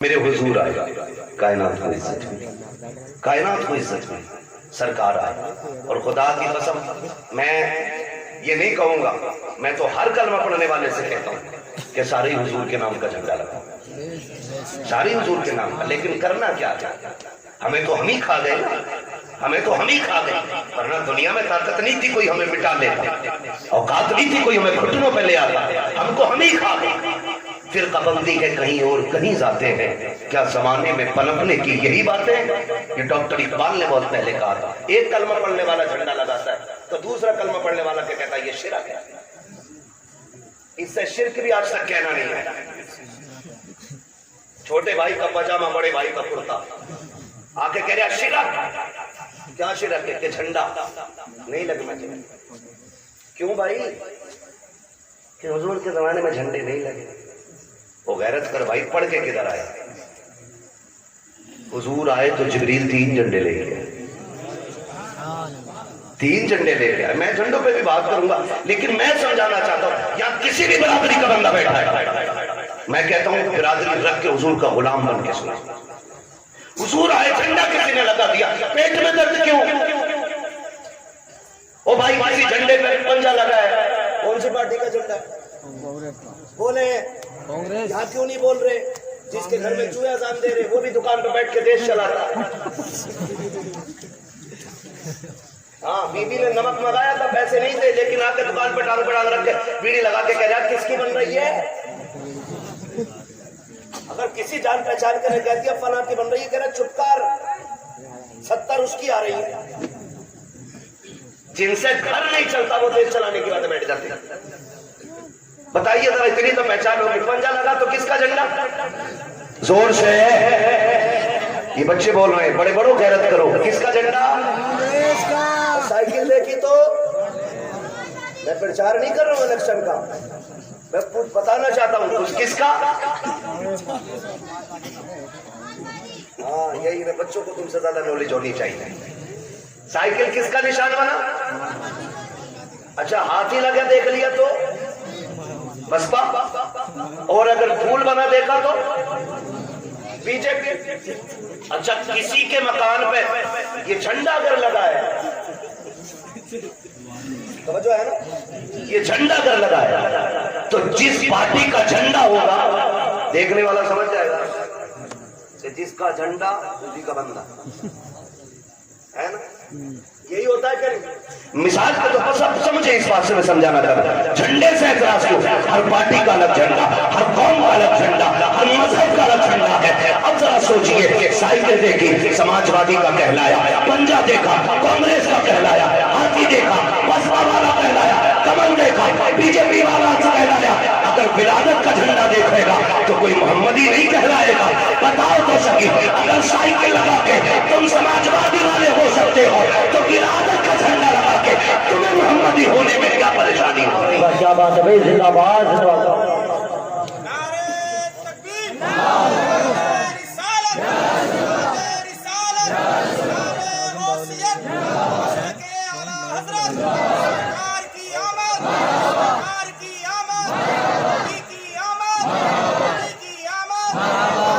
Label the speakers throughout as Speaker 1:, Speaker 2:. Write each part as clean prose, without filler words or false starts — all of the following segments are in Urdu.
Speaker 1: میرے حضور آئے، کائنات کو عزت میں، کائنات کو عزت میں سرکار آئے. اور خدا کی قسم میں یہ نہیں کہوں گا، میں تو ہر کلمہ پڑھنے والے سے کہتا ہوں کہ سارے حضور کے نام کا جھنڈا لگا، سارے حضور کے نام کا. لیکن کرنا کیا تھا؟ ہمیں تو ہم ہی کھا گئے، ہمیں تو ہم ہی کھا گئے. ورنہ دنیا میں طاقت نہیں تھی کوئی ہمیں مٹا لیتا، اوقات نہیں تھی کوئی ہمیں گھٹنوں پہ لے آتا، ہم کو ہم ہی کھا گئے. پھر پابندی ہے کہیں اور کہیں جاتے ہیں. کیا زمانے میں پنپنے کی یہی باتیں؟ یہ ڈاکٹر اقبال نے بہت پہلے کہا تھا، ایک کلمہ پڑھنے والا جھنڈا لگاتا ہے تو دوسرا کلمہ پڑھنے والا کیا کہتا ہے؟ یہ شرک ہے. اس سے شرک بھی آج تک کہنا نہیں ہے. چھوٹے بھائی کا پاجامہ، بڑے بھائی کا کرتا، آ کے کہہ رہا شرک. کیا شرک ہے؟ کہ جھنڈا نہیں لگنا چاہیے. کیوں بھائی؟ کہ حضور کے زمانے میں جھنڈے نہیں لگے. وہ غیرت کر بھائی، پڑھ کے کدھر آئے؟ حضور آئے تو جبریل 3 جھنڈے لے گئے، 3 جھنڈے لے گیا. میں جھنڈوں پہ بھی بات کروں گا، لیکن میں سمجھانا چاہتا ہوں یہاں کسی بھی برادری کا بندہ بیٹھا ہے، میں کہتا ہوں برادری رکھ کے حضور کا غلام بن کے سنا. حضور آئے، جھنڈا کسی نے لگا دیا، پیٹ میں درد کیوں؟ او بھائی کسی جھنڈے پہ پنجا لگا ہے، کون سی پارٹی کا جھنڈا ہے؟ بولے یہاں کیوں نہیں بول رہے؟ جس کے گھر میں چوہے اذان دے رہے وہ بھی دکان پہ بیٹھ کے دیش چلاتا ہے. ہاں بیوی نے نمک منگایا تھا، پیسے نہیں تھے، لیکن آ کے دکان پہ ٹانگ رکھ کے بیڑی لگا کے کہہ رہا کس کی بن رہی ہے؟ اگر کسی جان پہچان کے نے کہہ دیا فلاں کی بن رہی ہے، کہہ رہا چپ کر، 70 اس کی آ رہی ہے. جن سے گھر نہیں چلتا وہ دیش چلانے کی بات بیٹھ جاتے ہیں. بتائیے ذرا، اتنی تو پہچان ہوگی. پنجا لگا تو کس کا جھنڈا؟ زور سے یہ بچے بول رہے ہیں، بڑے بڑوں غیرت کرو. کس کا جھنڈا؟ سائیکل دیکھی تو میں پرچار نہیں کر رہا ہوں الیکشن کا، میں بتانا چاہتا ہوں کس کا. ہاں یہی ہے، بچوں کو تم سے زیادہ نالج ہونی چاہیے. سائیکل کس کا نشان بنا؟ اچھا ہاتھی لگا دیکھ لیا تو بسپا، اور اگر پھول بنا دیکھا تو بی جے پی. اچھا کسی کے مکان پہ یہ جھنڈا اگر لگا ہے، توجہ ہے نا، یہ جھنڈا اگر لگا ہے تو جس پارٹی کا جھنڈا ہوگا دیکھنے والا سمجھ جائے گا کہ جس کا جھنڈا اسی کا بندہ ہے نا. یہی ہوتا ہے کہ مثال کے تو سب سمجھے، اس بات سے میں سمجھانا چاہتا ہوں. جھنڈے سے اعتراض کیوں؟ ہر پارٹی کا الگ جھنڈا، ہر قوم کا الگ جھنڈا، ہر مذہب کا الگ جھنڈا ہے. اب ذرا سوچئے، سائیکل دیکھی سماجوادی کا کہلایا، پنجا دیکھا کانگریس کا کہلایا، ہاتھی دیکھا بسپا والا کہلایا، کمل دیکھا بی جے پی والا کہلایا. اگر ولادت کا جھنڈا دیکھے گا تو کوئی محمدی نہیں کہلائے گا. بتاؤ تو صحیح، اگر سائیکل لگا کے تم سماجوادی والے ہو سکتے ہو تو ولادت کا جھنڈا لگا کے تمہیں محمدی ہونے میں کیا پریشانی ہوگی؟
Speaker 2: کیا بات ہے بھائی، زندہ باد، زندہ باد.
Speaker 3: نعرہ تکبیر، نعرہ رسالت، نعرہ رسالت، نعرہ غوثیت، مشرق اعلیٰ حضرت، سرکار کی آمد، سرکار کی آمد، نبی کی آمد، نبی کی آمد. نعرہ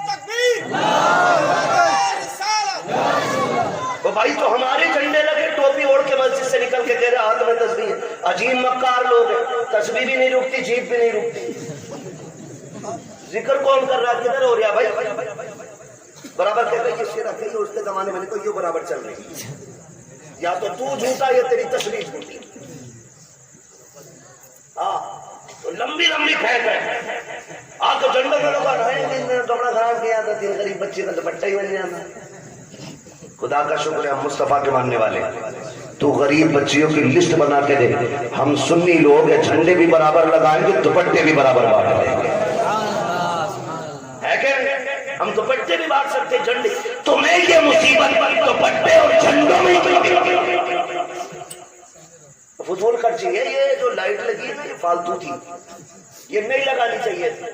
Speaker 3: تکبیر، نعرہ رسالت.
Speaker 1: وہ بھائی تو ہمارے جھنڈے لگے، ٹوپی اوڑھ کے مسجد سے نکل کے کہہ رہے ہاتھ میں تسبیح ہے. عجیب مکار لوگ ہیں، تسبیح بھی نہیں رکتی، جیب بھی نہیں رکتی. ذکر کون کر رہا ہے؟ کدھر ہو رہا بھائی؟ برابر کہتے ہیں یہ شرک ہے، یہ اس کے زمانے میں تو یہ برابر چل رہی ہے. یا تو جھوٹا یا تیری تشریح جھوٹی. ہاں تو لمبی لمبی پھینک ہے. آپ تو جھنڈوں میں لوگ کپڑا خراب کیا تھا، 3 غریب بچے کا دوپٹہ ہی بن جانا. خدا کا شکر ہے ہم مصطفیٰ کے ماننے والے. تو غریب بچیوں کی لسٹ بنا کے دے. ہم سنی لوگ ہیں، جھنڈے بھی برابر لگائیں گے، دوپٹے بھی برابر بانٹ لیں گے. ہے کہ ہم دوپٹے بھی بانٹ سکتے، جھنڈے. تمہیں یہ مصیبت دوپٹے اور جھنڈوں میں فضول خرچی ہے. یہ جو لائٹ لگی ہے نا یہ فالتو تھی. یہ نہیں لگانی چاہیے تھی،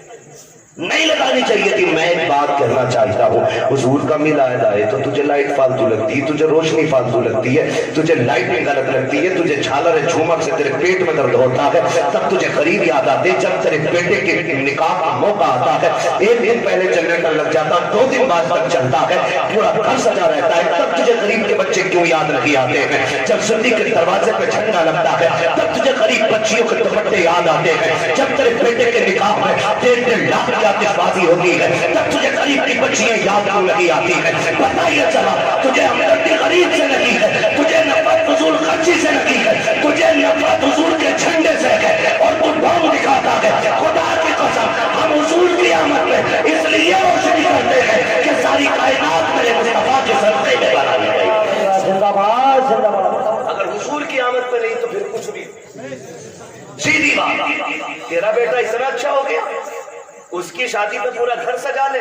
Speaker 1: نہیں لگانی چاہیے تھی۔ میں ایک بات کہنا چاہتا ہوں، حضور کا میلاد آئے تو تجھے لائٹ فالتو لگتی ہے، تجھے روشنی فالتو لگتی ہے، تجھے لائٹنگ غلط لگتی ہے، تجھے جھالر جھومر سے تیرے پیٹ میں درد ہوتا ہے، تب تجھے غریب یاد آتے جب تیرے بیٹے کے نکاح کا موقع آتا ہے، ایک دن پہلے جنریٹر لگ جاتا، 2 دن بعد تک چلتا ہے، پورا گھر سجا رہتا ہے، تب تجھے غریب کے بچے کیوں یاد نہیں آتے ہیں؟ جب صدیق کے دروازے پہ جھنڈا لگتا ہے تب تجھے غریب بچیوں کے دوپٹے یاد آتے ہیں، جب تیرے بیٹے کے نکاح میں 1.5 لاکھ کی آتش بازی ہوتی ہے تب تجھے غریب کی بچیاں یاد کیوں نہیں آتی ہے؟ پتہ یہ چلا تجھے ہمدردی غریب سے لگی ہے، تجھے نفرت حضور خرچی سے لگی ہے، تجھے نفرت حضور کے جھنڈے سے ہے، اور تو ڈھونگ دکھاتا ہے۔ خدا کی قسم ہم حضور کی آمد میں اس لیے روشنی کرتے ہیں کہ ساری کائنات میرے مصطفیٰ کے صدقے میں بنائی گئی۔
Speaker 2: زندہ باد زندہ باد۔
Speaker 1: اگر حضور کی آمد پہ نہیں تو پھر کچھ بھی سیدھی بات، تیرا بیٹا اتنا اچھا ہو گیا اس کی شادی پہ پورا گھر سجا لے،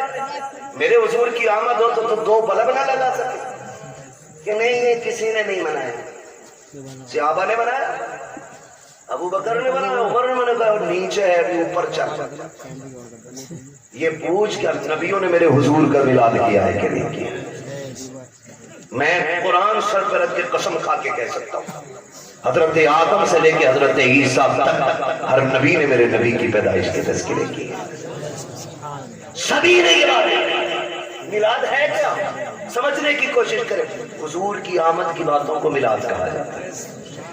Speaker 1: میرے حضور کی آمد ہو تو 2 بلب نہ لگا سکے کہ نہیں یہ کسی نے نہیں منایا، صحابہ نے منایا، ابو بکر نے منایا، عمر نے منایا، اور نیچے ہے ابھی اوپر چل۔ یہ پوچھ کر نبیوں نے میرے حضور کا میلاد کیا ہے کہ نہیں کیا؟ میں قرآن سر پر رکھ کے قسم کھا کے کہہ سکتا ہوں، حضرت آدم سے لے کے حضرت عیسیٰ تک ہر نبی نے میرے نبی کی پیدائش کے تذکرے کیے، سبھی نے یہ بات۔ میلاد ہے کیا؟ سمجھنے کی کوشش کریں، حضور کی آمد کی باتوں کو میلاد کہا جاتا ہے،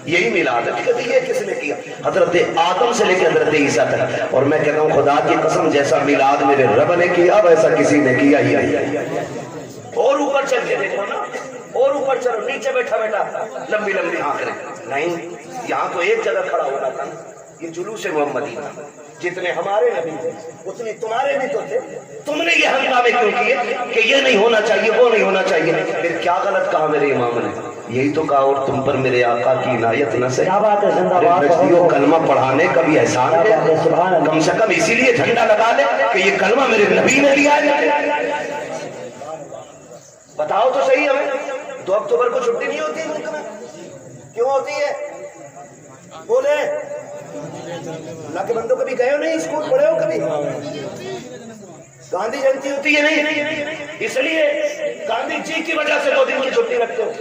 Speaker 1: یہی میلاد ہے۔ کہتے یہ کس نے کیا؟ حضرت آدم سے لے کے حضرت عیسیٰ تک۔ اور میں کہتا ہوں خدا کی قسم جیسا میلاد میرے رب نے کیا ویسا کسی نے کیا ہی نہیں۔ اور اوپر چل کے دیکھو نا، اور اوپر چلو، نیچے بیٹھا بیٹھا لمبی لمبی آنکھیں نہیں، یہاں تو ایک جگہ کھڑا ہو رہا تھا۔ یہ جلوس محمدی، جتنے ہمارے نبی تھے اتنے تمہارے بھی تو تھے، تم نے یہ ہنگامے کیوں کیے کہ یہ نہیں ہونا چاہیے وہ نہیں ہونا چاہیے؟ پھر کیا غلط کہا میرے امام نے؟ یہی تو کہا اور تم پر میرے آقا کی عنایت نہ سے بستیوں کلمہ پڑھانے کا بھی احسان ہے، کم سے کم اسی لیے جھنڈا لگا لے کہ یہ کلمہ میرے نبی نے لیا ہے۔ بتاؤ تو صحیح ہمیں، 2 اکتوبر کو چھٹی نہیں ہوتی ملک میں؟ کیوں ہوتی ہے؟ بولے اللہ کے بندوں کبھی گئے ہو نہیں اسکول پڑھے ہو کبھی؟ گاندھی جینتی ہوتی ہے نہیں، اس لیے گاندھی جی کی وجہ سے 2 دن کی چھٹی رکھتے ہو۔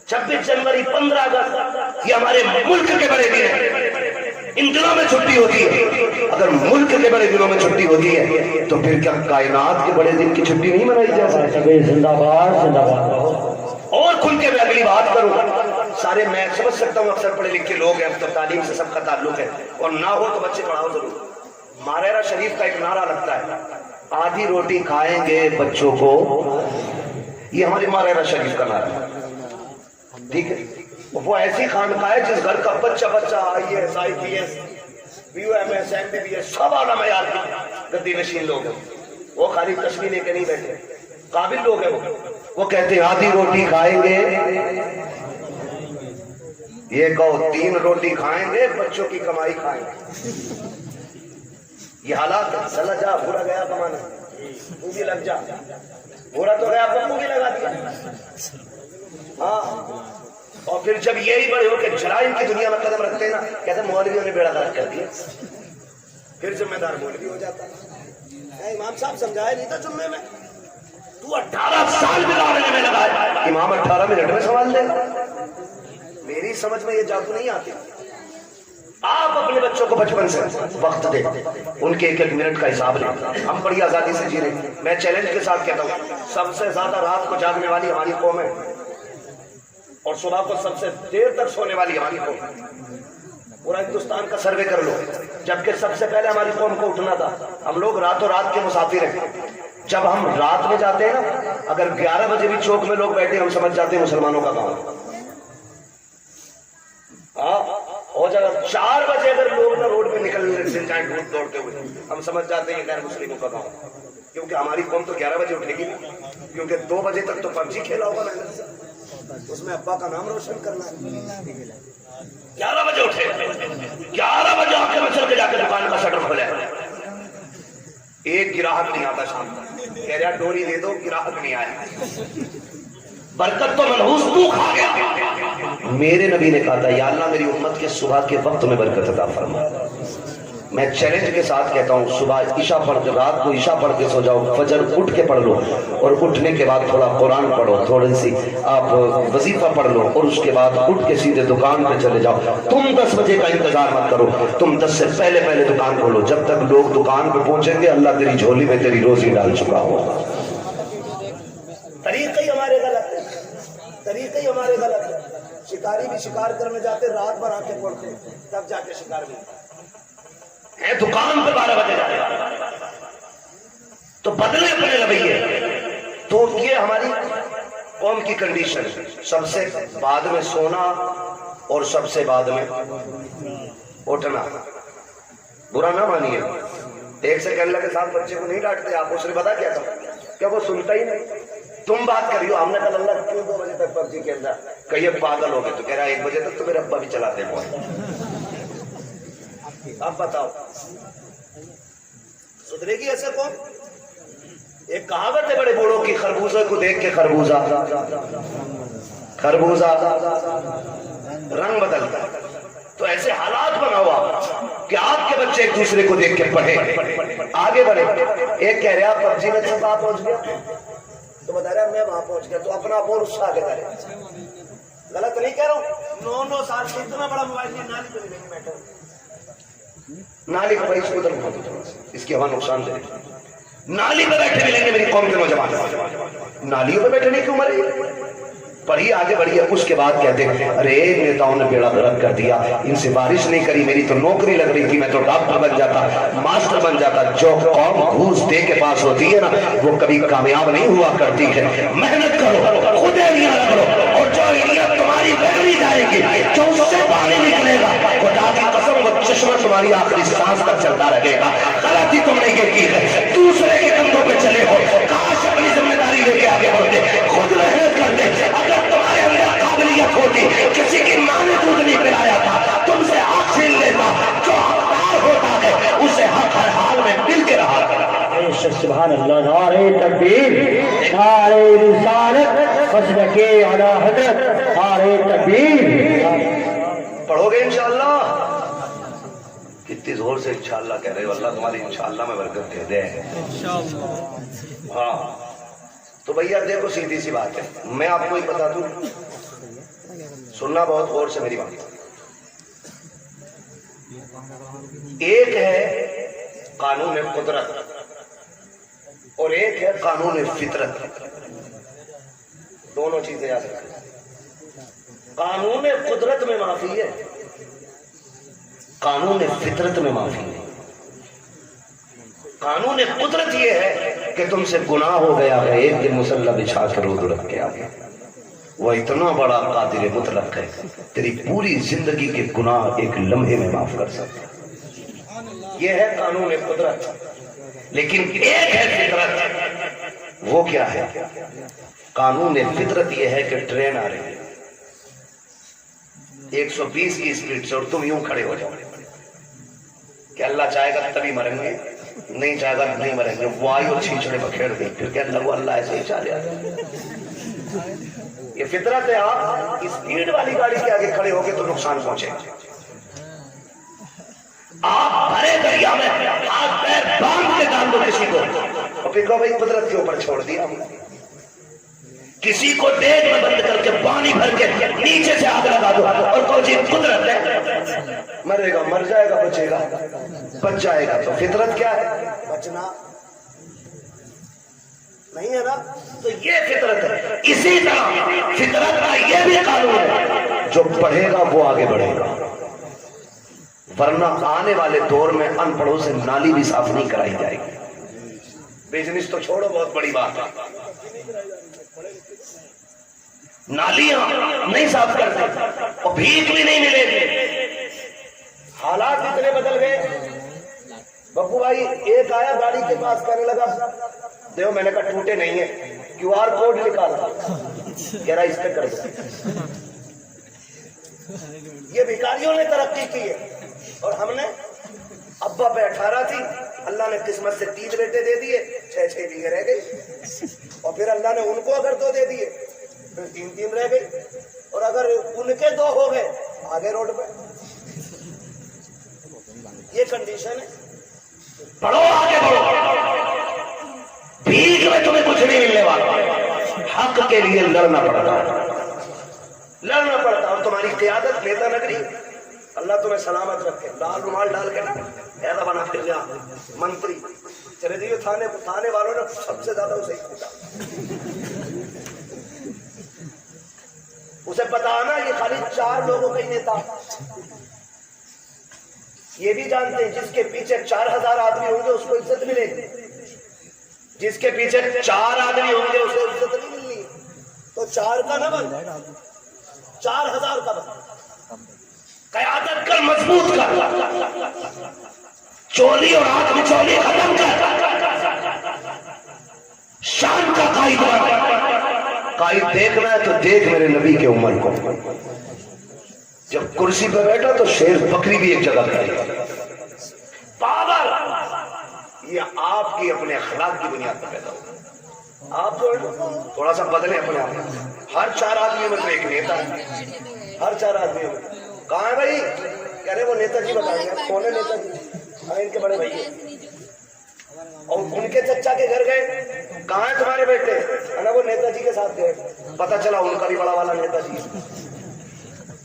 Speaker 1: 26 جنوری 15 اگست یہ ہمارے ملک کے بڑے دن ہیں، ان دنوں میں چھٹی ہوتی ہے۔ اگر ملک کے بڑے دنوں میں چھٹی ہوتی ہے تو پھر کیا کائنات کے بڑے دن کی چھٹی نہیں منائی جا سکتی؟
Speaker 2: زندہ باد زندہ باد۔
Speaker 1: اور کھل کے میں اگلی بات کروں، سارے میں سمجھ سکتا ہوں اکثر پڑھے لکھے لوگ ہیں، تو تعلیم سے سب کا تعلق ہے، اور نہ ہو تو بچے پڑھاؤ ضرور۔ ماریرا شریف کا ایک نعرہ لگتا ہے، آدھی روٹی کھائیں گے بچوں کو، یہ ہماری ماریرا شریف کا نعرہ ہے، ٹھیک ہے؟ وہ ایسی خانقاہ ہے جس گھر کا بچہ IAS IPS BUMS MBBS سب اعلیٰ معیار کے گدی نشین لوگ ہیں، وہ خالی تسبیح لے کے نہیں بیٹھے، قابل لوگ ہیں۔ وہ کہتے ہیں آدھی روٹی کھائیں گے، یہ کہو 3 روٹی کھائیں گے بچوں کی کمائی کھائیں گے۔ یہ حالات ہے، چلا جا بھورا گیا کمانے، تو بھی لگ جا، بھورا تو گیا پپو بھی لگا دیا۔ ہاں، اور پھر جب یہی بڑے ہو کے جرائم کی دنیا میں قدم رکھتے ہیں نا، کہتے ہیں مولویوں نے بیڑا غرق کر دیا، پھر ذمہ دار مولوی ہو جاتا ہے۔ امام صاحب سمجھایا نہیں تھا جمعے میں، تو 18 سال بگاڑنے میں لگا ہے، امام 18 منٹ میں سنبھال دے گا۔ میری سمجھ میں یہ جادو نہیں آتی۔ آپ اپنے بچوں کو بچپن سے وقت دیں، ان کے 1-1 منٹ کا حساب لیں۔ ہم بڑی آزادی سے جی رہے ہیں۔ میں چیلنج کے ساتھ کہتا ہوں، سب سے زیادہ رات کو جاگنے والی ہماری قوم ہے، اور صبح کو سب سے دیر تک سونے والی ہماری قوم ہے۔ پورا ہندوستان کا سروے کر لو، جبکہ سب سے پہلے ہماری قوم کو اٹھنا تھا۔ ہم لوگ راتوں رات کے مسافر ہیں۔ جب ہم رات میں جاتے ہیں نا، اگر 11 بجے بھی چوک میں لوگ بیٹھے ہم سمجھ جاتے ہیں مسلمانوں کا کام ہے۔ اور جب 4 بجے اگر لوگ نہ روڈ پہ نکل جائیں دوڑتے ہوئے، ہم سمجھ جاتے ہیں غیر مسلموں کا کام ہے، کیونکہ ہماری قوم تو 11 بجے اٹھے گی، کیونکہ 2 بجے تک تو PUBG کھیلا ہوگا محنت سے، اس میں ابا کا نام روشن کرنا ہے۔ 11 بجے اٹھے، 11 بجے آ کے مچل کے جا کے دکان کا شٹر کھولے، ایک گراہک نہیں آتا شام تک، کہہ رہا ڈوری دے دو، گراہک نہیں آیا۔ برکت تو منحوس تو کھا گیا۔ میرے نبی نے کہا تھا یا اللہ میری امت کے صبح کے وقت میں برکت عطا فرما، میں چیلنج کے ساتھ کہتا ہوں صبح عشاء پڑھ کے رات کو عشاء پڑھ کے سو جاؤ, فجر اٹھ کے پڑھ لو, اور اٹھنے کے بعد تھوڑا قرآن پڑھو, تھوڑی سی آپ وظیفہ پڑھ لو, اور اس کے بعد اٹھ کے سیدھے دکان پہ چلے جاؤ. تم 10 بجے کا انتظار مت کرو, تم 10 سے پہلے دکان کھولو. جب تک لوگ دکان پہ پہنچیں گے اللہ تیری جھولی میں تیری روزی ڈال چکا ہوگا. طریقہ ہی ہمارے غلط ہے, طریقہ ہی ہمارے غلط ہے. شکاری بھی شکار کرنے جاتے رات بھر آنکھیں پڑتے تب جا کے شکار ملتا ہے. دکان پہ 12 بجے جاتے تو بدلے اپنے رویے. تو یہ ہماری قوم کی کنڈیشن, سب سے بعد میں سونا اور سب سے بعد میں اٹھنا. برا نہ مانیے, ایک سیکنڈ لگے ساتھ بچے کو نہیں ڈانٹتے آپ, اس نے بتا کیا تھا کیا وہ سنتا ہی نہیں. تم بات کر رہی ہو, ہم نے کہا اللہ کیوں 2 بجے تک پب جی کھیل رہا, کہیں پاگل ہو گئے, تو کہہ رہا 1 بجے تک تو میرے ابا بھی چلاتے ہیں. آپ بتاؤ سدھرے گی ایسے کون؟ ایک کہاوت ہے بڑے بوڑھوں کی, خربوزہ کو دیکھ کے خربوزہ رنگ بدلتا ہے. تو ایسے حالات بنا ہوا کہ آپ کے بچے ایک دوسرے کو دیکھ کے پڑھیں, آگے بڑھیں. ایک کہہ رہا پب جی میں تو کہاں پہنچ گیا, تو بتا رہا میں وہاں پہنچ گیا, تو اپنا اور اس سے آگے کرے. غلط نہیں کہہ رہا ہوں. 9 سال سے اتنا بڑا موبائل نہیں, نالی پہ نہیں بیٹھا, نالی کو بھائی اس کو ادھر اس کی ہوا نقصان دے. نالی پہ بیٹھے ملیں گے میری قوم کے نوجوان, نالیوں پہ بیٹھنے کیوں مرے. پڑھیے آگے بڑھیے. اس کے بعد کہتے ہیں ارے نیتاؤں نے بیڑا غرق کر دیا, ان سے بارش نہیں کری, میری تو نوکری لگ رہی تھی, میں تو ڈاکٹر بن جاتا, ماسٹر بن جاتا. جو قوم گھوس دے کے پاس ہوتی ہے نا وہ کبھی کامیاب نہیں ہوا کرتی ہے. محنت کرو, خود ایڑیاں رگڑو, اور جو ایڑیاں تمہاری رگڑی جائے گی, جو اس سے پانی نکلے گا, خدا کی قسم وہ چشمہ تمہاری آخری سانس تک چلتا رہے گا. غلطی تم نے یہ کی ہے, دوسرے کے کندھوں پہ چلے ہو. کاش اپنی ذمہ داری لے کے آگے بڑھتے, خود محنت کرتے. اگر تمہارے اندر قابلیت ہوتی, کسی کی ماں نے دودھ نہیں پلایا تھا, تم سے حق چھین لیتا. جو حقدار ہوتا ہے اسے حق ہر حال میں مل کے رہا کرتا.
Speaker 2: سبحان اللہ. نعرہ تکبیر, نعرہ رسالت, مسلک اعلی حضرت, نعرہ تکبیر.
Speaker 1: پڑھو گے انشاءاللہ. کتنی زور سے انشاءاللہ کہہ رہے ہو, اللہ تمہاری انشاءاللہ میں برکت دے دے. ہاں تو بھیا دیکھو سیدھی سی بات ہے, میں آپ کو ہی بتا دوں, سننا بہت غور سے میری بات. ایک ہے قانون قدرت اور ایک ہے قانون فطرت. دونوں چیزیں یاد رکھیں. قانون قدرت میں معافی ہے, قانون فطرت میں معافی ہے. قانون قدرت یہ ہے کہ تم سے گناہ ہو گیا ہے, ایک دن مسلح بچھا کے روز رکھ کے آ گیا. وہ اتنا بڑا قادر مطلق ہے, تیری پوری زندگی کے گناہ ایک لمحے میں معاف کر سکتا ہے. یہ ہے قانون قدرت. لیکن ایک ہے فطرت. وہ کیا ہے؟ قانون فطرت یہ ہے کہ ٹرین آ رہی ہے 120 کی اسپیڈ سے, اور تم یوں کھڑے ہو جاؤ کہ اللہ چاہے گا تبھی مریں گے, نہیں چاہے گا نہیں مریں گے. وایو چھیچڑے پکڑ گئی, پھر کہ اللہ ایسے ہی چاہ رہا ہے. یہ فطرت ہے. آپ اسپیڈ والی گاڑی کے آگے کھڑے ہو گے تو نقصان پہنچے گا. آپ بھرے دریا میں ہاتھ پیر باندھ کے ڈال دو کسی کو, اور پھر کہو بھائی قدرت کے اوپر چھوڑ دیا. کسی کو دیگ میں بند کر کے پانی بھر کے نیچے سے آگ لگا دو اور کہو جی قدرت ہے, مرے گا مر جائے گا, بچے گا بچ جائے گا. تو فطرت کیا ہے؟ بچنا نہیں ہے نا. تو یہ فطرت ہے. اسی طرح فطرت کا یہ بھی قانون ہے, جو پڑھے گا وہ آگے بڑھے گا, ورنہ آنے والے دور میں ان پڑھوں سے نالی بھی صاف نہیں کرائی جائے گی. بزنس تو چھوڑو, بہت بڑی بات ہے, نالیاں نہیں صاف کرتے اور بھیک بھی نہیں ملے گی. حالات اتنے بدل گئے. بپو بھائی ایک آیا گاڑی کے پاس کہنے لگا دیکھو, میں نے کہا ٹوٹے نہیں ہیں, QR کوڈ نکالا, کہہ رہا اس پہ کر دو. یہ بھکاریوں نے ترقی کی ہے, اور ہم نے ابا پہ 18 تھی, اللہ نے قسمت سے 3 بیٹے دے دیے, 6 بیوی رہ گئی, اور پھر اللہ نے ان کو اگر 2 دے دیے پھر 3 رہ گئی, اور اگر ان کے 2 ہو گئے آگے روڈ پہ.
Speaker 3: یہ کنڈیشن ہے.
Speaker 1: بڑھو آگے بڑھو. بھیک میں تمہیں کچھ نہیں ملنے والا. حق کے لیے لڑنا پڑتا ہے، لڑنا پڑتا. اور تمہاری قیادت نیتا نگری، اللہ تمہیں سلامت رکھے. لال رومال ڈال کے نا ایسا بنا پھر گیا منتری. چلے جائیے تھانے والوں نے سب سے زیادہ اسے کھوٹا. اسے بتانا یہ خالی 4 لوگوں کا ہی نیتا. یہ بھی جانتے ہیں جس کے پیچھے 4000 آدمی ہوں گے اس کو عزت ملے گی، جس کے پیچھے 4 آدمی ہوں گے اسے عزت نہیں ملنی. تو 4 کا نہ بن، 4000 کا بن. قیادت کر، مضبوط کر، چولی اور ہاتھ میں چولی ختم کر، شان کا قائد بن. قائد دیکھنا ہے تو دیکھ میرے نبی کے عمر کو. جب کرسی پہ بیٹھا تو شیر بکری بھی ایک جگہ کھڑی. پاور یہ آپ کی اپنے اخلاق کی بنیاد پر پیدا ہوگا. آپ جو تھوڑا سا بدلیں اپنے آپ میں. ہر 4 آدمیوں میں تو ایک نیتا ہے، ہر 4 آدمیوں میں. کہاں ہے بھائی؟ کہہ رہے وہ نیتا جی بتائیں گے. کون ہے نیتا جی؟ ان کے بڑے بھائی. اور ان کے چچا کے گھر گئے، کہاں ہے تمہارے بیٹے؟ وہ نیتا جی کے ساتھ گئے. پتا چلا ان کا بھی بڑا والا نیتا جی.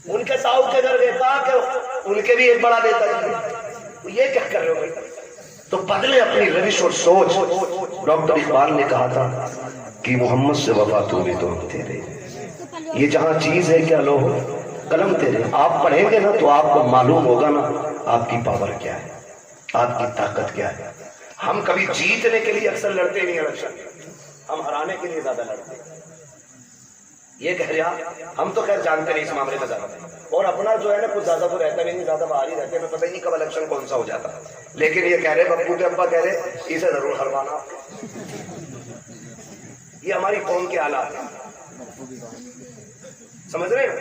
Speaker 1: ان کے تاؤ کے گھر گئے، کہا کہ ان کے بھی ایک بڑا نیتا جی. یہ کیا کر رہے ہو بھائی؟ تو بدلے اپنی روش اور سوچ. ڈاکٹر اقبال نے کہا تھا کہ محمد سے وفا تو بھی تو ہم تیرے. یہ جہاں چیز ہے کیا لو قلم تیرے. آپ پڑھیں گے نا تو آپ کو معلوم ہوگا نا آپ کی پاور کیا ہے، آپ کی طاقت کیا ہے. ہم کبھی جیتنے کے لیے اکثر لڑتے نہیں الیکشن، ہم ہرانے کے لیے زیادہ لڑتے ہیں. یہ کہہ رہا ہم تو خیر جانتے نہیں اس معاملے میں زیادہ، اور اپنا جو ہے نا کچھ زیادہ تو رہتا نہیں، زیادہ باہر ہی رہتے ہیں. میں پتہ ہی نہیں کب الیکشن کون سا ہو جاتا. لیکن یہ کہہ رہے بپو کے ابا کہہ رہے اسے ضرور ہروانا. یہ ہماری قوم کے حالات ہیں، سمجھ رہے ہیں؟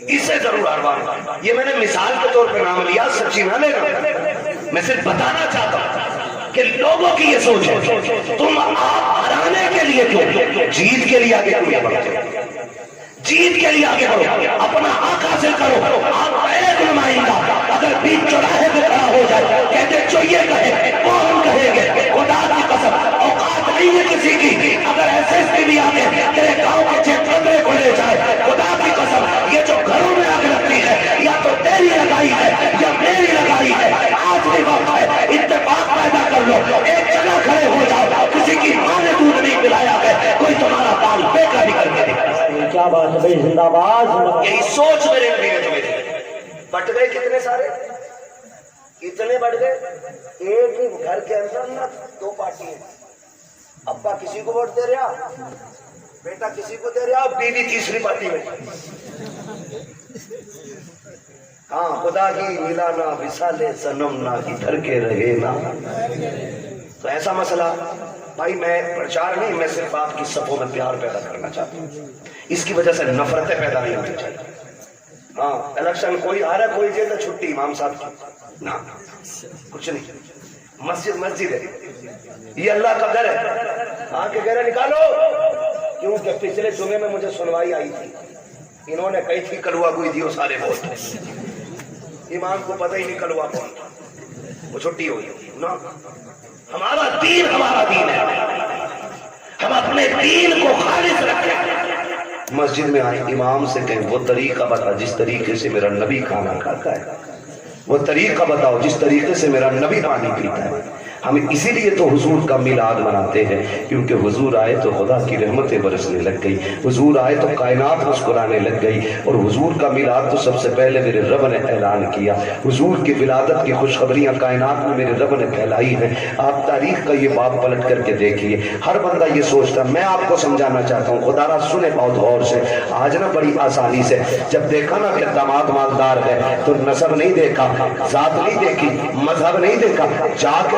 Speaker 1: اسے ضرور ہروانا. یہ میں نے مثال کے طور پہ نام لیا، سچی نہ لینا. میں صرف بتانا چاہتا ہوں کہ لوگوں کی یہ سوچ ہے تم آپ ہرانے کے لیے کیوں، جیت کے لیے آگے کیوں بڑھتے؟ جیت کے لیے آگے بڑھو، اپنا حق حاصل کرو. آپ کا ایک نمائندہ اگر بیچ چوراہے پہ کھڑا ہو جائے کہتے جو یہ کہے وہ ہم کہیں گے، خدا کی قسم اوقات نہیں ہے کسی کی. اگر ایسے بھی آگے تیرے گاؤں کے 6 کمرے کو لے جائے، خدا کی قسم یہ جو گھروں میں آگ لگتی ہے یا تو تیری لگائی ہے یا میری لگائی ہے. آج بھی وقت ہے، اتفاق پیدا کر لو، ایک جگہ کھڑے ہو جاؤ. کسی کی ماں نے دودھ نہیں پلایا ہے، کوئی تمہارا بال بے کر نہیں کر کے دکھا.
Speaker 2: کیا بات ہے بھائی، زندہ باد.
Speaker 1: یہی سوچ میرے نبی نے تمہیں دی. بٹ گئے کتنے سارے، اتنے بڑھ گئے. ایک ہی گھر کے اندر نا 2 پارٹی ہیں. ابا کسی کو ووٹ دے رہا، بیٹا کسی کو دے رہا، بیوی تیسری پارٹی میں. ہاں خدا کی ملا نہ وصالِ صنم نہ ادھر کے رہے نا. تو ایسا مسئلہ بھائی، میں پرچار نہیں، میں صرف آپ کی صفوں میں پیار پیدا کرنا چاہتا ہوں. اس کی وجہ سے نفرتیں پیدا نہیں ہونی چاہیے. ہاں الیکشن کوئی آ رہا ہے، کوئی جیتا چھٹی امام صاحب کی نہ، کچھ نہیں. مسجد ہے، یہ اللہ کا گھر ہے. آ کے گھر نکالو. کیونکہ پچھلے جمعے میں مجھے سنوائی آئی تھی، انہوں نے کہی تھی کلوا کوئی دیو سارے ووٹ. امام کو پتہ ہی نہیں کلوا کون، وہ چھٹی ہوئی نا. ہمارا دین ہے، ہم اپنے دین کو خالص رکھیں. مسجد میں آئے امام سے کہیں وہ طریقہ بتا جس طریقے سے میرا نبی کھانا کھاتا ہے، وہ طریقہ بتاؤ جس طریقے سے میرا نبی پانی پیتا ہے. ہم اسی لیے تو حضور کا میلاد مناتے ہیں، کیونکہ حضور آئے تو خدا کی رحمتیں برسنے لگ گئی، حضور آئے تو کائنات مسکرانے لگ گئی. اور حضور کا میلاد تو سب سے پہلے میرے رب نے اعلان کیا. حضور کی ولادت کی خوشخبریاں کائنات میں میرے رب نے پھیلائی ہیں. آپ تاریخ کا یہ باب پلٹ کر کے دیکھیے. ہر بندہ یہ سوچتا، میں آپ کو سمجھانا چاہتا ہوں، خدا را سنے بہت غور سے. آج نا بڑی آسانی سے جب دیکھا نا کہ داماد مالدار ہے تو نسب نہیں دیکھا، ذات نہیں دیکھی، مذہب نہیں دیکھا، جا کے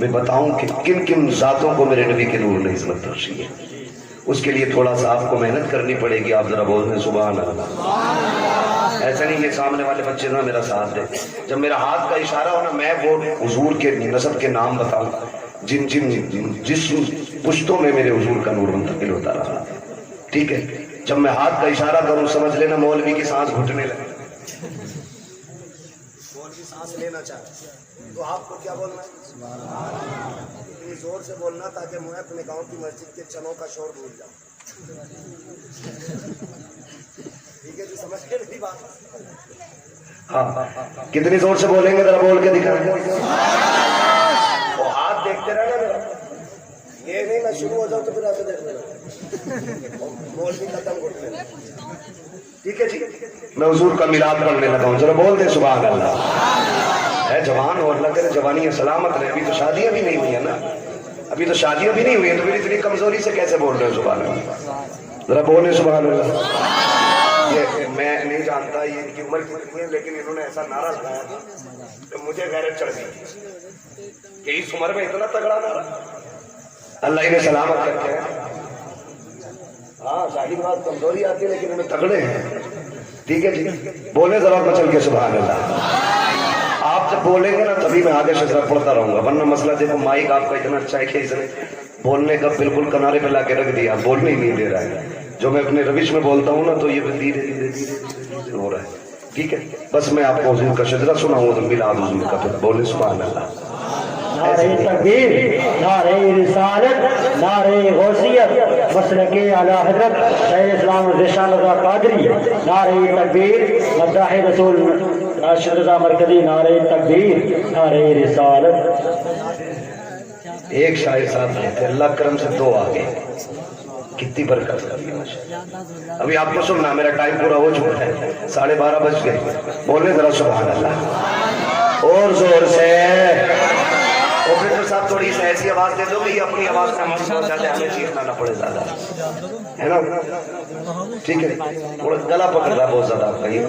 Speaker 1: میں بتاؤں کہ کن کن ذاتوں کو میرے نبی کے نور نے عظمت بخشی ہے. اس کے لیے تھوڑا سا آپ کو محنت کرنی پڑے گی. آپ ذرا بول دیں سبحان اللہ. ایسا نہیں کہ سامنے والے بچے نہ میرا ساتھ دیں. جب میرا ہاتھ کا اشارہ ہو نا میں وہ حضور کے نسب کے نام بتاؤں جس پشتوں میں میرے حضور کا نور منتقل ہوتا رہا. ٹھیک ہے, جب میں ہاتھ کا اشارہ کروں سمجھ لینا مولوی کی سانس گھٹنے لگے. مولوی سانس لینا چاہے تو آپ کو کیا بولنا ہے؟ اتنی زور سے بولنا تاکہ میں اپنے گاؤں کی مسجد کے چنوں کا شور بھول جاؤں. ٹھیک ہے جی, سمجھ کے نہیں بات؟ ہاں, کتنی زور سے بولیں گے ذرا بول کے دکھائیں گے. وہ ہاتھ دیکھتے رہنا میرا, یہ نہیں میں شروع ہو جاؤں تو پھر ایسے دیکھتے رہنا مولوی ختم گھٹنے لگے. ٹھیک ہے جی, میں حضور کا میلاد پڑھنے لگا ہوں. ذرا بول دیں سبحان اللہ. ہے جوان ہو, اللہ کرے جوانی سلامت رہے. ابھی تو شادیاں بھی نہیں ہوئی ہیں نا, ابھی تو شادیاں بھی نہیں ہوئی ہیں, تو پھر اتنی کمزوری سے کیسے بول رہے ہو سبحان اللہ. ذرا بولیں سبحان اللہ. یہ میں نہیں جانتا یہ ان کی عمر کتنی ہے, لیکن انہوں نے ایسا نعرہ لگایا تھا کہ مجھے غیرت چڑھ گئی کہ اس عمر میں اتنا تگڑا نعرہ. اللہ انہیں سلامت کرتے ہیں. ہاں ظاہر بات کمزوری آتی ہے لیکن انہیں تگڑے ہیں. ٹھیک ہے جی, بولیں ذرا مچل کے سبحان اللہ. آپ جب بولیں گے نا تبھی میں آگے شجرہ پڑھتا رہوں گا, ورنہ مسئلہ دیکھو مائک آپ کا اتنا اچھا ہے کہ اس نے بولنے کا بالکل کنارے پہ لا کے رکھ دیا, بولنے ہی نہیں دے رہا ہے. جو میں اپنے روش میں بولتا ہوں نا تو یہ دھیرے دھیرے دھیرے ہو رہا ہے. ٹھیک ہے, بس میں آپ کو حضور کا شجرہ سناؤں تو میلاد حضور کا, پھر بولیں سبحان اللہ.
Speaker 2: نعرہ تکبیر, نعرہ رسالت, نعرہ غوثیت, مسلک اعلی حضرت شیخ اسلام رضا رضا قادری. نعرہ تکبیر, مداح رسول راشد رضا مرکزی. نعرہ تکبیر, نعرہ رسالت.
Speaker 1: ایک شاعر صاحب رہے تھے, اللہ کرم سے دو آگے, کتنی برکت ہے. ابھی آپ کو سننا, میرا ٹائم پورا ہو چکا ہے, 12:30 بج گئے. بولنے ذرا سبحان اللہ اور زور سے. آپریٹر صاحب تھوڑی سی ایسی آواز دے دو کہ یہ اپنی آواز کا مجھ پہنچا دے, ہمیں چیخنا نہ پڑے زیادہ, ہے نا. ٹھیک ہے, تھوڑا گلا پکڑ رہا بہت زیادہ آپ کا, یہ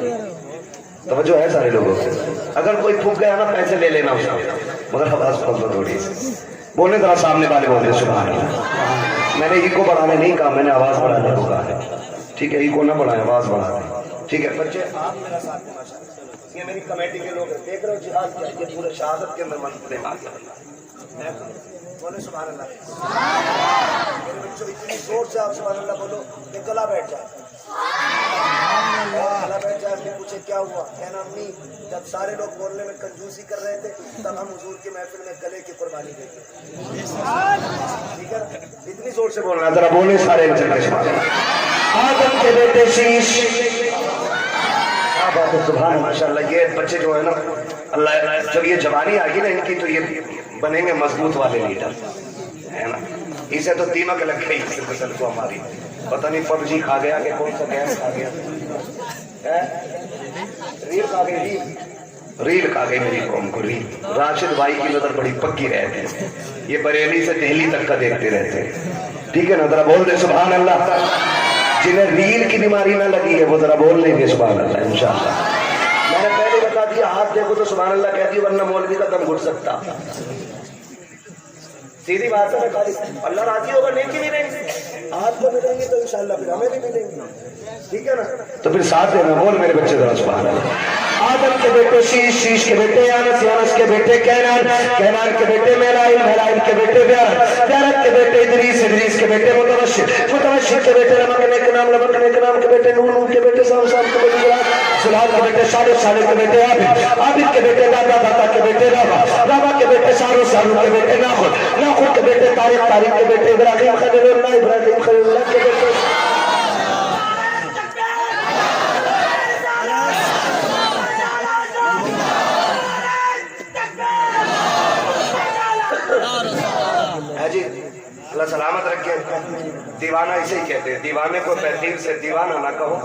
Speaker 1: توجہ ہے سارے لوگوں سے. اگر کوئی پھک گیا نا پیسے لے لینا اس کا, مگر آواز پکڑ تھوڑی سی. بولنے ذرا سامنے والے بولتے سبحان اللہ. میں نے ایگو بڑھانے نہیں کہا, میں نے آواز بڑھانے کو کہا ہے. ٹھیک ہے, ایگو نہ بڑھائیں, آواز بڑھائیں. ٹھیک ہے بچے, آپ میرا ساتھ دینا چاہتے ہیں. یہ میری کمیٹی کے لوگ ہیں, دیکھ رہے ہو جہاد کیا, یہ پورے شہادت کے اندر منصوبے بولے سبحان اللہ. میرے بچوں اتنی زور سے آپ سبحان اللہ بولو کہ گلا بیٹھ جائے. گلا بیٹھ جائے. پھر پوچھے کیا ہوا, کہنا امی جب سارے لوگ بولنے میں کنجوسی کر رہے تھے تب ہم حضور کی محفل میں گلے کی قربانی دیتے. ٹھیک ہے, اتنی زور سے بولنا, ذرا بولے سارے چل کے سبحان اللہ. آدم کے بیٹے شیش, سبحان ماشاءاللہ. یہ بچے جو ہے نا, اللہ جب یہ جوانی آ گئی نا ان کی تو یہ بنیں گے مضبوط والے لیڈر, ہے نا. اسے تو دیمک لگ گئی فصل کو ہماری, پتہ نہیں پب جی کھا گیا کہ کون سا گیس کھا گیا, ریل کھا گئی, ریل کھا گئی میری قوم کو. ریل, راشد بھائی کی نظر بڑی پکی رہتے ہیں, یہ بریلی سے دہلی تک کا دیکھتے رہتے ہیں. ٹھیک ہے نا, ذرا بول دے سبحان اللہ. جنہیں ریل کی بیماری نہ لگی ہے وہ ذرا بول لیں گے سبحان اللہ انشاءاللہ. میں نے پہلے بتا دیا, ہاتھ دیکھو تو سبحان اللہ کہتی, ورنہ مولوی کا دم گھٹ سکتا. سیدھی بات ہے, خالی اللہ راضی ہوگا نیکی بھی نہیں, ہاتھ کو ملیں گے تو انشاءاللہ پھر ہمیں بھی ملیں گے. ٹھیک ہے نا, تو پھر ساتھ دینا. بول میرے بچے ذرا سبحان اللہ. آدم کے بیٹے شیش, شیش کے بیٹے یانس, یانس کے بیٹے کینان, کینان کے بیٹے میلائل, میلائل کے بیٹے بیارت, بیارت کے بیٹے ادریس, ادریس کے بیٹے متوشر, متوشر کے بیٹے لمک نیک نام, لمک نیک نام کے بیٹے نون, نون کے بیٹے سام, سام کے بیٹے زلال, زلال کے بیٹے صالح, صالح کے بیٹے عابد, عابد کے بیٹے دادا, دادا کے بیٹے رابع, رابع کے بیٹے سارو, سارو کے بیٹے ناخر, ناخر کے بیٹے طارق, طارق کے بیٹے ابراہیم خلیل اللہ, ابراہیم خلیل اللہ کے بیٹے. جی اللہ سلامت رکھے. دیوانہ اسے ہی کہتے ہیں, دیوانے کو تحقیر سے دیوانہ نہ کہو,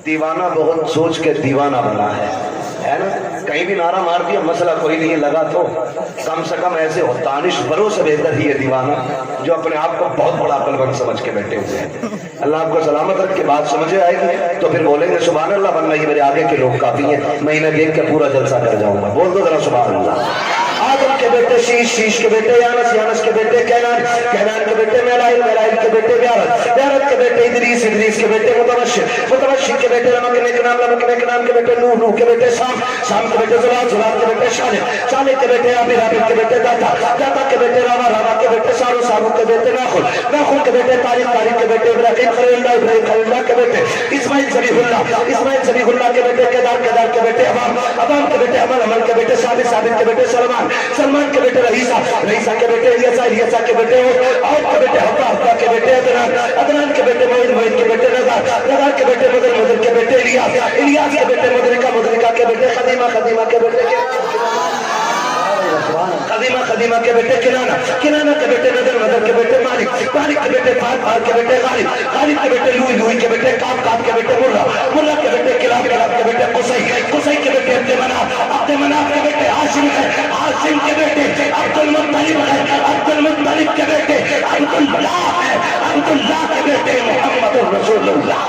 Speaker 1: دیوانہ بہت سوچ کے دیوانہ بنا ہے نا. کہیں بھی نعرہ مار دیا مسئلہ کوئی نہیں لگا تو کم سے کم ایسے ہو, دانش وروں سے بہتر ہی ہے دیوانہ جو اپنے آپ کو بہت بڑا عقل مند سمجھ کے بیٹھے ہوئے ہیں. اللہ آپ کو سلامت رکھ کے بات سمجھے آئے گی تو پھر بولیں گے سبحان اللہ, ورنہ یہ میرے آگے کے لوگ کافی ہیں, میں انہیں دیکھ کے پورا جلسہ کر جاؤں گا. بول دو ذرا سبحان اللہ. آدم کے کے بیٹے شیش، شیش کے بیٹے یانس، یانس کے بیٹے کینان، کینان کے بیٹے میلائل، میلائل کے بیٹے بیارت، بیارت کے بیٹے ادریس، ادریس کے بیٹے متوشر، متوشر کے بیٹے لمک نیکنام، لمک نیکنام کے بیٹے نوح، نوح کے بیٹے سام، سام کے بیٹے زلال، زلال کے بیٹے شالح، شالح کے بیٹے عابر، عابر کے بیٹے داتا، داتا کے بیٹے راوا، راوا کے بیٹے سارو، سارو کے بیٹے ناخل، ناخل کے بیٹے تاریخ، تاریخ کے بیٹے ابراہیم خلیل اللہ، ابراہیم خلیل اللہ کے بیٹے اسماعیل ذبیح اللہ، اسماعیل ذبیح اللہ کے بیٹے کیدار، کیدار کے بیٹے عوام، عوام کے بیٹے عمل، عمل کے بیٹے ثابت، ثابت کے بیٹے سلمان، سلمان کے بیٹے رئیسہ، رئیسہ کے بیٹے الیسا، الیسا کے بیٹے عوف کے بیٹے حقا، حقا کے بیٹے عدنان، عدنان کے بیٹے معین، معین کے بیٹے نزار، نزار کے بیٹے مدر، مدر کے بیٹے الیاس، الیاس کے بیٹے مدرکہ، مدرکہ کے بیٹے خدیمہ، خدیمہ کے بیٹے خدیمہ، خدیمہ کے بیٹے کنانہ، کنانہ کے بیٹے نظر، نظر کے بیٹے مالک، مالک کے بیٹے فار، فار کے بیٹے غالب، غالب کے بیٹے لوئی، لوئی کے بیٹے کاب، کاب کے بیٹے مرہ، مرہ کے بیٹے کلاب، کلاب کے بیٹے قصی، قصی کے بیٹے عبد مناف، عبد مناف کے بیٹے عاشم ہے، عاشم کے بیٹے عبد المطلب ہے، عبد المطلب کے بیٹے عبد اللہ ہے، عبد اللہ کے بیٹے محمد رسول اللہ۔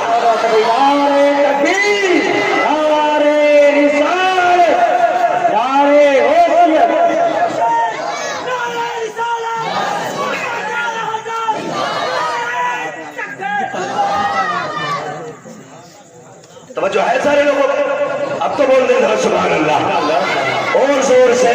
Speaker 2: نعرے تکبیر، نعرے رسالت، نعرے غوثیت۔
Speaker 1: توجہ ہے سارے لوگوں، اب تو بول دیں ذرا سبحان اللہ اور زور سے،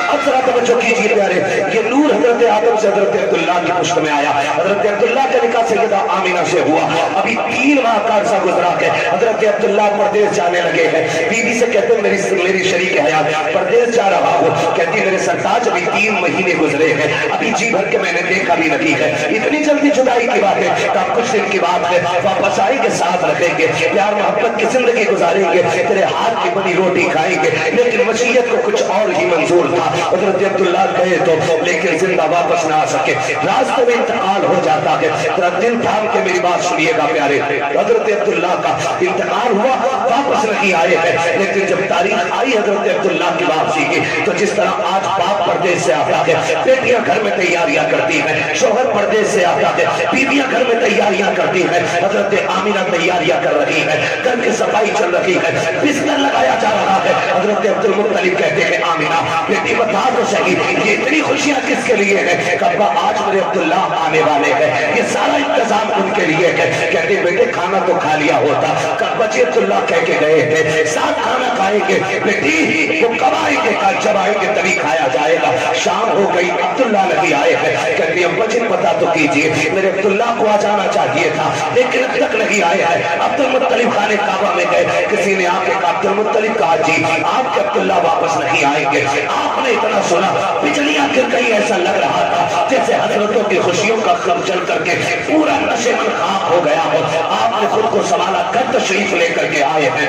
Speaker 1: اب ذرا توجہ کیجیے پیارے، یہ نور حضرت آدم سے حضرت عبداللہ کی پشت میں آیا، حضرت عبداللہ کا نکاح سیدہ آمینہ سے ہوا، ابھی 3 ماہ کا عرصہ گزرا ہے، حضرت عبداللہ پردیس جانے لگے ہیں، بی بی سے کہتے ہیں میری شریک حیات پردیس جا رہا ہو، کہتی میرے سرتاج ابھی 3 مہینے گزرے ہیں، ابھی جی بھر کے میں نے دیکھا بھی نہیں ہے، اتنی جلدی جدائی کی بات ہے، کہ کچھ دن کی بات ہے، واپس آئیں گے، ساتھ رکھیں گے، پیار محبت کی زندگی گزاریں گے، تیرے ہاتھ کی بنی روٹی کھائیں گے، لیکن مشیت کو کچھ اور ہی منظور تھا، حضرت عبداللہ گئے تو لیکن زندہ واپس نہ آ سکے، راستے میں انتقال ہو جاتا ہے، ذرا دل تھام کے میری بات سنیے گا پیارے، حضرت عبداللہ کا انتقال ہوا، واپس نہیں آئے ہیں، لیکن جب تاریخ آئی حضرت عبداللہ کی واپسی کی، تو جس طرح آج باپ پردیس سے آتا ہے، بیٹیاں گھر میں تیاریاں کرتی ہیں، شوہر پردیس سے آتا ہے، بیویاں گھر میں تیاریاں کرتی ہیں، حضرت آمینہ تیاریاں کر رہی ہے، گھر کی صفائی چل رہی ہے، بستر لگایا جا رہا ہے، حضرت عبد المطلب کہتے ہیں آمینہ بیٹی بتا تو صحیح یہ اتنی خوشیاں کس کے لیے ہے؟ کہا آج میرے عبداللہ آنے والے ہیں، یہ سارا انتظام ان کے لیے ہے، کہتے بیٹے کھانا تو کھا لیا ہوتا، کہا بچے عبداللہ کہہ کے گئے تھے ساتھ کھانا کھائیں گے، بیٹی وہ کب آئیں گے؟ کہا جب آئیں گے تبھی کھایا جائے گا، شام ہو گئی عبداللہ نہیں آئے ہیں، کہتی اب بچے پتا تو کیجئے میرے عبداللہ کو آ جانا چاہیے تھا لیکن اب تک نہیں آئے ہیں، عبد المطلب خانے کعبہ میں گئے، کسی نے آ کے کہا عبد المطلب کہا جی آپ کے عبداللہ واپس نہیں آئیں گے، آپ نے اتنا سنا بجلیاں گر گئی، ایسا لگ رہا تھا جیسے حضرتوں کی خوشیوں کا خم چل کر کے پورا نشے من خاک ہو گیا ہو، آپ نے خود کو سنبھالا کر تشریف لے کر کے آئے ہیں،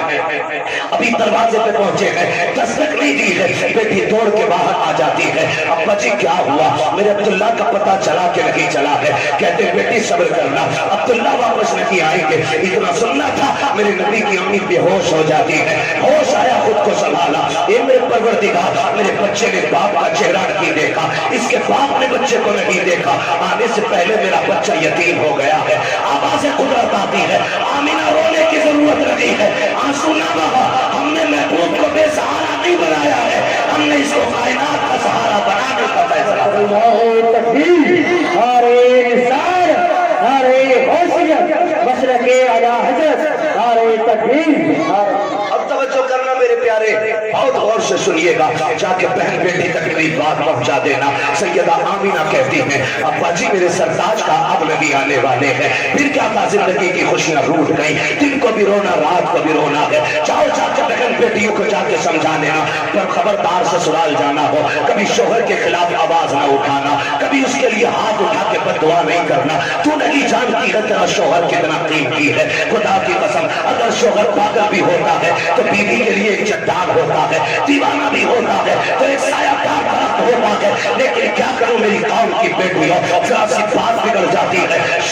Speaker 1: ابھی دروازے پہ پہنچے ہیں، دستک نہیں دی ہے، بیٹی دوڑ کے باہر آ جاتی ہے، ابا جی کیا ہوا؟ میرے عبداللہ کا پتہ چلا کہ نہیں چلا ہے؟ کہتے بیٹی صبر کرنا عبداللہ واپس نہیں آئیں گے، اتنا سننا تھا میرے نبی کی امی بے ہوش ہو جاتی ہے، ہوش آیا خود کو سنبھالا، اے میرے پروردگار میرے بچے نے باپ کا چہرہ نہیں دیکھا، اس کے باپ نے بچے کو نہیں دیکھا، آنے سے پہلے میرا بچہ یتیم ہو گیا ہے، آواز قدرت آتی ہے، آمینہ رونے کی ضرورت نہیں ہے، آنسو نہ بہا، ہم نے محبوب کو بے سہارا نہیں بنایا ہے، ہم نے اس کو کائنات کا سہارا بنانے کا فیصلہ کیا۔
Speaker 2: نعرے تکبیر، نعرے رسالت، نعرے غوثیت، مسلک اعلی حضرت، نعرے تکبیر۔
Speaker 1: اب توجہ کرنا میرے پیارے، بہت غور سے سنیے گا، جا کے بہن بیٹی تک میری بات پہنچا دینا، سیدہ آمینہ کہتی ہیں ابا جی میرے سرتاج کا اب نبی آنے والے ہیں، پھر کیا تھا زندگی کی خوشیاں روٹ گئی، دن کو بھی رونا رات کو بھی رونا ہے، جاؤ جا کے بہن بیٹیوں کو جا کے سمجھا دینا، پر خبردار سسرال جانا ہو کبھی شوہر کے خلاف آواز نہ اٹھانا، کبھی اس کے لیے ہاتھ اٹھا کے بد دعا نہیں کرنا، تو نہیں جانتی ہے تیرا شوہر کتنا قیمتی ہے، خدا کی قسم اگر شوہر پاگل بھی ہوتا ہے تو بیوی کے لیے ایک چٹان ہوتا ہے، دیوانہ بھی ہوتا ہے تو ایک سایہ دار درخت ہوتا ہے، لیکن کیا کروں میری قوم کی بیٹیوں ذرا سی بات بگڑ جاتی ہے،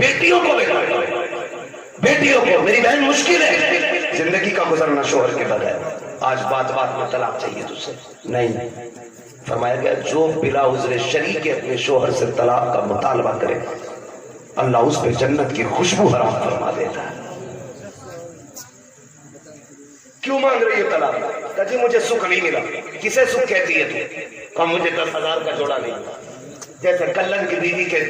Speaker 1: بیٹیوں کو بیٹیوں کو میری بہن مشکل ہے زندگی کا گزرنا شوہر کے بغیر، آج بات بات میں طلاق چاہیے تجھ سے، نہیں، فرمایا گیا جو بلا عذر شرعی کے اپنے شوہر سے طلاق کا مطالبہ کرے اللہ اس پہ جنت کی خوشبو حرام فرما دیتا ہے۔ کیوں مانگ رہی ہے طلاق؟ کہا جی مجھے سکھ نہیں ملا۔ کسے سکھ کہتی ہے تو؟ کہا مجھے 10,000 کا جوڑا نہیں ملا، جیسے کلن کی بیوی کے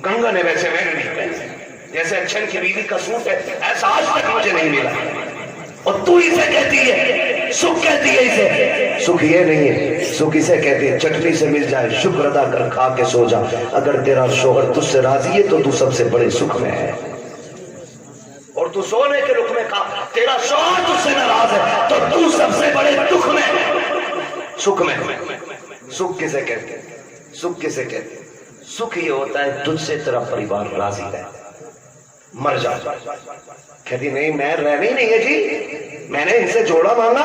Speaker 1: کنگن ہے ویسے میں نہیں پہنے، جیسے اچھن کی بیوی کا سوٹ ہے ایسا آج تک مجھے نہیں ملا، اور تو اسے کہتی ہے سکھ کہتی ہے اسے؟ سکھ یہ نہیں ہے، سکھ اسے کہتے ہیں چٹنی سے مل جائے شکر ادا کر کھا کے سو جا، اگر تیرا شوہر تجھ سے راضی ہے تو تو سب سے بڑے سکھ میں ہے، اور تو سونے کے رخ میں کہا تیرا شوہر تجھ سے ناراض ہے تو تو سب سے بڑے دکھ میں سکھ میں۔ سکھ کسے کہتے ہیں؟ سکھ کسے کہتے ہیں؟ سکھ یہ ہوتا ہے تجھ سے تیرا پریوار راضی ہے، مر جا۔ کہتی نہیں میں رہنی نہیں ہے جی، میں نے ان سے جوڑا مانگا،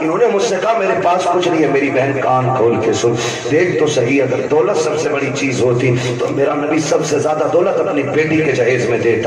Speaker 1: انہوں نے مجھ سے کہا میرے پاس کچھ نہیں ہے۔ میری بہن کان کھول کے سن، دیکھ تو صحیح، اگر دولت سب سے بڑی چیز ہوتی تو میرا نبی سب سے زیادہ دولت اپنی بیٹی کے جہیز میں دیتا۔